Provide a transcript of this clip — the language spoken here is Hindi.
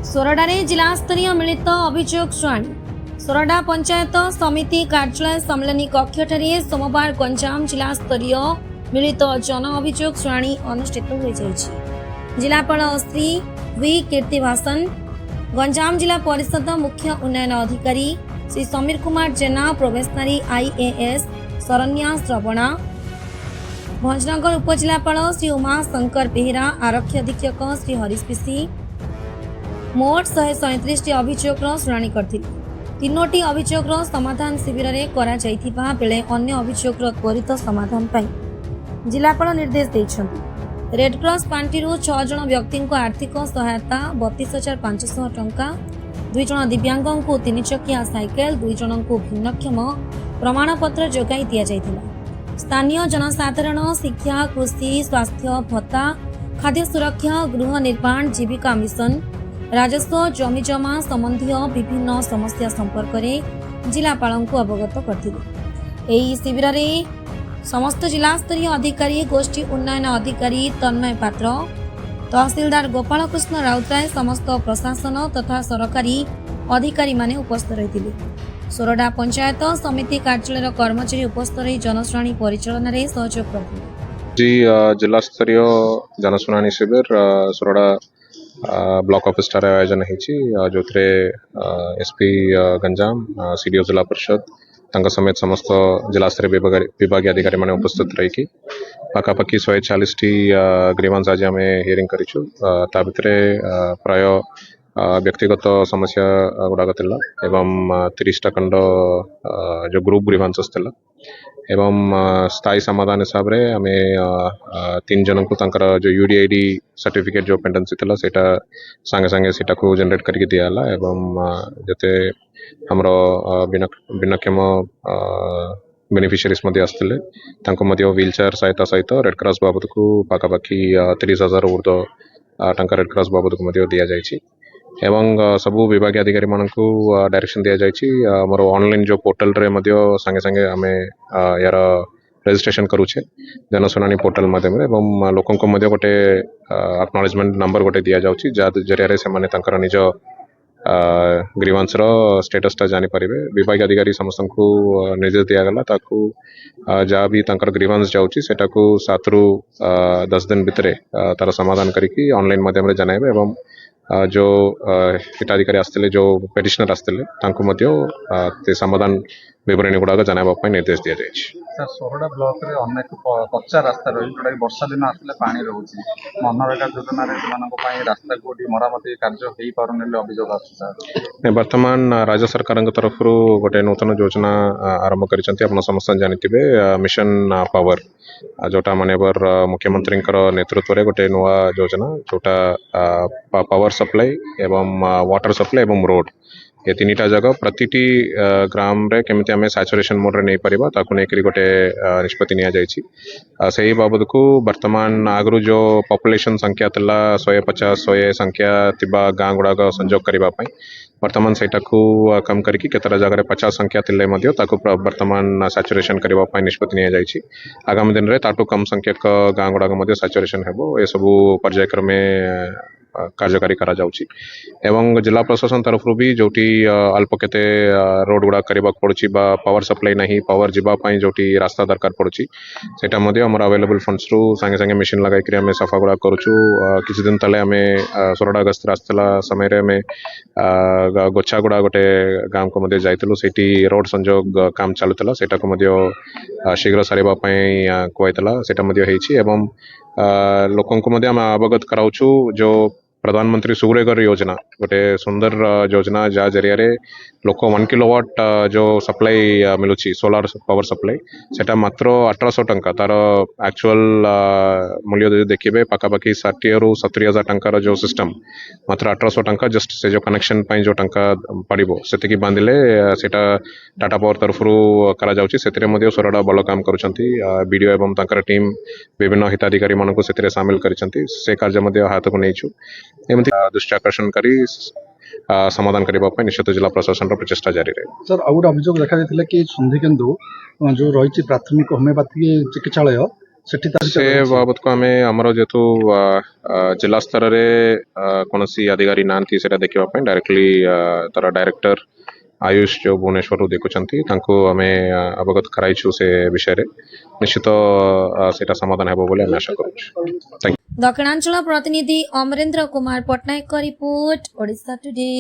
सोरडारे जिला स्तरीय मिलित अभियोग शुणाणी सोरडा पंचायत समिति कार्यालय सम्मेलनी कक्षठारे सोमवार गंजाम जिला स्तरीय मिलित जन अभियोग शुणाणी अनुष्ठित हो जिलापाल श्री वी कीर्तिभासन, गंजाम जिला परिषद मुख्य उन्नयन अधिकारी श्री समीर कुमार जेना, प्रोबेशनरी आईएएस शरण्या श्रवणा, भंजनगर उपजिलापाल श्री उमा शंकर बेहेरा, आरक्षी अधीक्षक श्री हरीश पिसी मोट 137 अभियोग शुणाणी करथिले। 3टी अभियोग समाधान शिविर में करा जाइथिबा बेले अन्य अभियोग त्वरित समाधान पाई जिलापाल निर्देश देइछन्ति। रेडक्रॉस पांटी 6 जन व्यक्ति को आर्थिक सहायता 32,500 टंका, 2 जन दिव्यांगों को 3 चकिया साइकेल, 2 जन को भिन्नक्षम प्रमाणपत्र जोगाई दिया जाइथिला। स्थानीय जनसाधारण शिक्षा, कृषि, स्वास्थ्य भत्ता, खाद्य सुरक्षा, गृह निर्माण, जीविका मिशन, राजस्व, जमीजमा संबंधी विभिन्न समस्या संपर्क में जिलापाल को अवगत करथिले। एही शिविर में समस्त जिला स्तरीय अधिकारी, गोष्ठी उन्नयन अधिकारी तन्मय पात्र, तहसीलदार गोपाल कृष्ण राउतराय, समस्त प्रशासन तथा सरकारी अधिकारी माने उपस्थित रहिथिले। सोरडा पंचायत समिति कार्यालय कर्मचारी उपस्थित रही जनशुणाणी परिचालन में सहयोग करथिले। जिला स्तरीय जनशुणाणी शिविर सोरडा ब्लॉक ऑफिस ठारे आयोजन हो एसपी गंजाम, सीडीओ जिला परिषद तंग समेत समस्त जिला स्तरीय विभागीय अधिकारी माने उपस्थित रही पाखापाखि 140 टी ग्रीवांस आज आम हियरिंग करिछु। ता भितरे प्राय व्यक्तिगत समस्या गुड़ाक थिला एवं 30टा खंड जो ग्रुप ग्रीवांस थिला एवं स्थायी समाधान हिसाब रे आमे 3 जन को तंकर जो यूडीआईडी सर्टिफिकेट जो पेंडेंसी थिला सेटा संगे संगे सेटा को जनरेट करके दियाला एवं जते हमरो भिन्नक्षम बेनिफिशियरीज मध्ये आस्थिले तांको मध्ये व्हील चेयर सहायता सहित रेड क्रॉस बाबत को पाखापाखि 30,000 ऊर्ध्व टंका रेड क्रॉस बाबत को मध्ये दिया जायछि एवं सबु विभागीय अधिकारी मानकु डायरेक्शन दिया जायछि। हमरो ऑनलाइन जो पोर्टल रे मध्ये संगे संगे आमे यार रजिस्ट्रेशन करूछे जनशुणाणी पोर्टल माध्यम एवं लोकन को मध्ये गोटे एक्नॉलेजमेंट नंबर गोटे दिया जाउछि जा जरिया रे से माने तांकर निज ग्रीवांस रो स्टेटस ता जानि परिबे। विभागीय अधिकारी समस्त को निर्देश दिया गला ताकू जा भी तांकर ग्रीवांस जाउछि सेटा को 7 रु 10 दिन भितरे तार समाधान करिकि ऑनलाइन माध्यम रे जनाइबे एवं जो हिताधिकारी आस्थिले जो पेटिशनर आस्थिले तांको मध्ये ते समाधान विवरणी गुड़ाक जनाइबा निर्देश दिया जायछि। सर सोरडा ब्लॉक रे अनेक कच्चा रास्ता रही जोटा वर्षा दिन आसले पानी रोचे मनरेगा योजना रास्ता को मरामती कार्य हो पारे अभियोग आस वर्तमान राज्य सरकार तरफ गोटे नूतन योजना आरंभ कर समस्त जानिथिबे मिशन पावर जोटा माननीय मुख्यमंत्री नेतृत्व में गोटे नुआ योजना जोटा पावर सप्लाई एवं वाटर सप्लाई एवं रोड ये 3टा जगह प्रतिटी ग्राम रे केमिति आमे सैचुरेशन मोड रे नै परिबा ताकू नै करी गोटे निष्पत्ति निया जायछि। सही बाबत को वर्तमान आगरु जो पॉपुलेशन संख्या तला 150-100 संख्या तिबा गां गुड़ाक संजोग करबा पई वर्तमान सेटा को कम करके केतरा जगह 50 संख्या तिले मध्य ताकू वर्तमान सैचुरेशन करबा पई निष्पत्ति निया जायछि। आगामी दिन रे ताटू कम संख्यक गां गुड़ाक मध्य सैचुरेशन हेबो ए सबु पर्यायक्रमे कार्यकारी करा जाउछि एवं जिला प्रशासन तरफ भी जोटी अल्प केते रोड गुड़ा करबा पड़ुछि बा पावर सप्लाई नहीं पावर जिबा पई जोटी रास्ता दरकार पड़ुछि सेटा मध्ये हमर अवेलेबल फंड्स रु संगे संगे मशीन लगाई करी हमें सफा गुड़ा करूछु। किछि दिन तले हमें सोरडा गस्त रास्ता समय रे हमें गोछा गुड़ा गोटे गाम को मध्ये जाइतलु सेठी रोड संजोग काम चालुतला सेटा को मध्ये शीघ्र सारिबा पई कोइतला सेटा मध्ये हेछि एवं लोकन को मध्ये हम अवगत कराउछु जो प्रधानमंत्री सूर्यघर योजना गोटे सुंदर योजना जा जरिया रे लोक 1 किलोवाट जो सप्लाई मिलुछि सोलार पावर सप्लाई सेटा मात्र 1800 टंका तार एक्चुअल मूल्य जदि देखिबे पाखापाखि 60 रु 70,000 टंकार जो सिस्टम मात्र 1800 टंका जस्ट से जो कनेक्शन पई जो टंका पड़िबो सेतिकी बांधिले सेटा टाटा पावर तरफ रु करा जाउछि। सेतिरे मध्ये सोरडा बल काम करूछंती बीडीओ एवं तांकर टीम विभिन्न हिताधिकारी मानको सेतिरे शामिल करिसंती से कार्य मध्ये हाथ को नेछु एमती दृष्टि आकर्षण करी समाधान करने निश्चित जिला प्रशासन प्रचेषा जारी रहे। सर आउ गोटे अभियोग देखा कि सुंधिकेन्दु जो रही प्राथमिक होमियोपैथी चिकित्सालय ସେଠି ତା से बाबत को आम आमर जेहेतु जिला स्तर में कौन अधिकारी ना देखा डायरेक्टली तार डायरेक्टर आयुष जो भुवनेश्वर देखुंत आम अवगत कराइछु से विषय निश्चित सेटा समाधान हेबो बोली आम आशा करूँ। दक्षिणांचल प्रतिनिधि अमरेंद्र कुमार पट्टनायक रिपोर्ट ओडिशा टुडे।